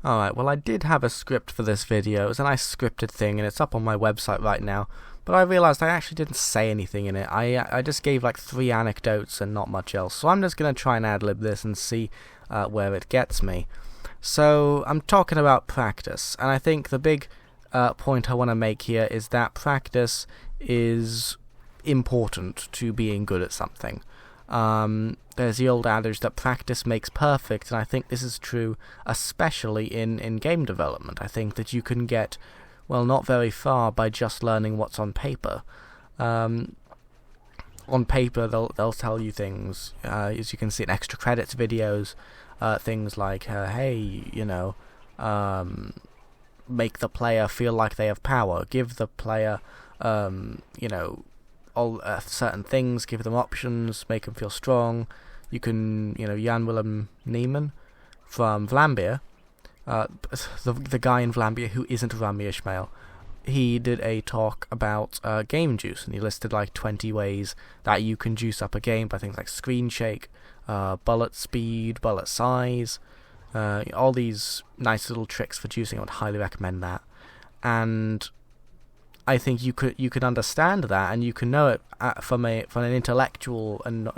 Alright, well I did have a script for this video. It was a nice scripted thing and it's up on my website right now. But I realised I actually didn't say anything in it. I just gave like 3 anecdotes and not much else. So I'm just going to try and ad-lib this and see where it gets me. So I'm talking about practice. And I think the big point I want to make here is that practice is important to being good at something. There's the old adage that practice makes perfect, and I think this is true especially in game development. I think that you can get, well, not very far by just learning what's on paper. On paper, they'll tell you things, as you can see in extra credits videos, things like, hey, make the player feel like they have power, give the player, all certain things, give them options, make them feel strong. You can, Jan Willem Neiman from Vlambeer, the guy in Vlambeer who isn't Rami Ismail, he did a talk about game juice, and he listed like 20 ways that you can juice up a game by things like screen shake, bullet speed, bullet size, all these nice little tricks for juicing. I would highly recommend that. And I think you could understand that, and you can know it from an intellectual and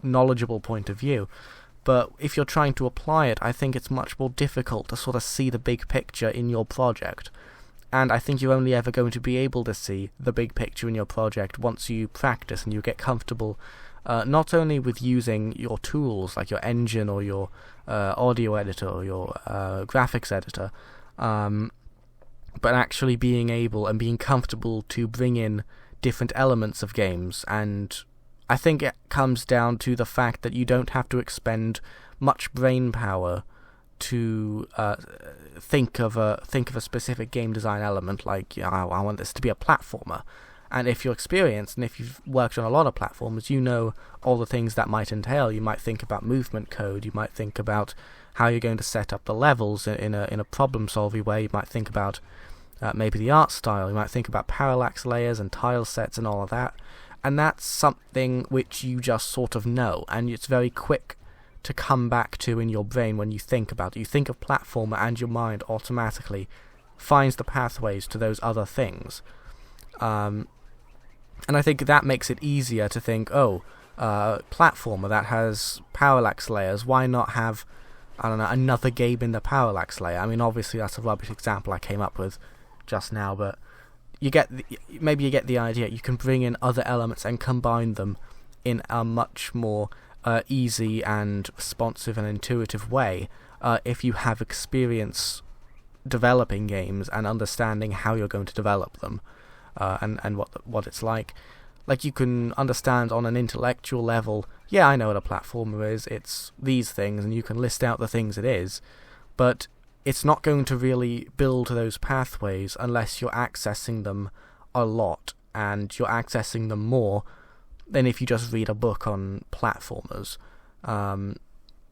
knowledgeable point of view. But if you're trying to apply it, I think it's much more difficult to sort of see the big picture in your project. And I think you're only ever going to be able to see the big picture in your project once you practice and you get comfortable, not only with using your tools like your engine or your audio editor or your graphics editor, but actually being able and being comfortable to bring in different elements of games. And I think it comes down to the fact that you don't have to expend much brain power to think of a specific game design element, like, I want this to be a platformer. And if you're experienced and if you've worked on a lot of platformers, you know all the things that might entail. You might think about movement code, you might think about how you're going to set up the levels in a problem-solving way, you might think about maybe the art style, you might think about parallax layers and tile sets and all of that. And that's something which you just sort of know, and it's very quick to come back to in your brain when you think about it. You think of platformer and your mind automatically finds the pathways to those other things. And I think that makes it easier to think, platformer that has parallax layers, why not have, another game in the parallax layer? I mean, obviously that's a rubbish example I came up with just now, but maybe you get the idea. You can bring in other elements and combine them in a much more easy and responsive and intuitive way if you have experience developing games and understanding how you're going to develop them and what it's like. Like, you can understand on an intellectual level, I know what a platformer is, it's these things, and you can list out the things it is, but it's not going to really build those pathways unless you're accessing them a lot, and you're accessing them more than if you just read a book on platformers.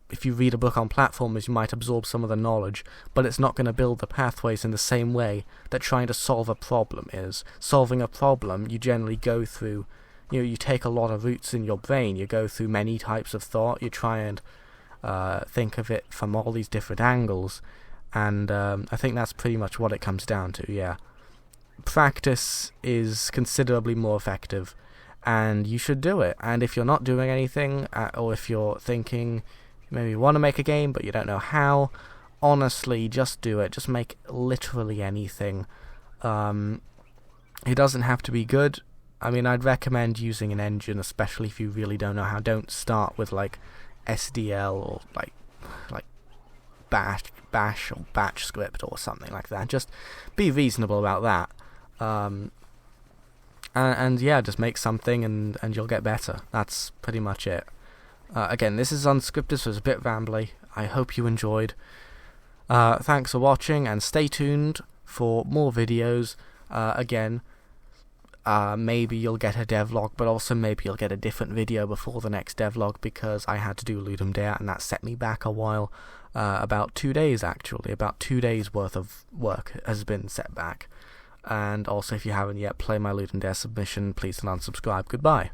If you read a book on platformers, you might absorb some of the knowledge, but it's not going to build the pathways in the same way that trying to solve a problem is. Solving a problem, you generally go through, you take a lot of routes in your brain, you go through many types of thought, you try and think of it from all these different angles, and I think that's pretty much what it comes down to, Practice is considerably more effective, and you should do it. And if you're not doing anything, or if you're thinking maybe you want to make a game but you don't know how, honestly, just do it. Just make literally anything. It doesn't have to be good. I mean, I'd recommend using an engine, especially if you really don't know how. Don't start with like SDL or like bash or batch script or something like that. Just be reasonable about that. And just make something and you'll get better. That's pretty much it. Again, this is unscripted, so it's a bit rambly. I hope you enjoyed. Thanks for watching, and stay tuned for more videos. Again, maybe you'll get a devlog, but also maybe you'll get a different video before the next devlog, because I had to do Ludum Dare, and that set me back a while. About 2 days, actually. About 2 days worth of work has been set back. And also, if you haven't yet played my Ludum Dare submission, please don't unsubscribe. Goodbye.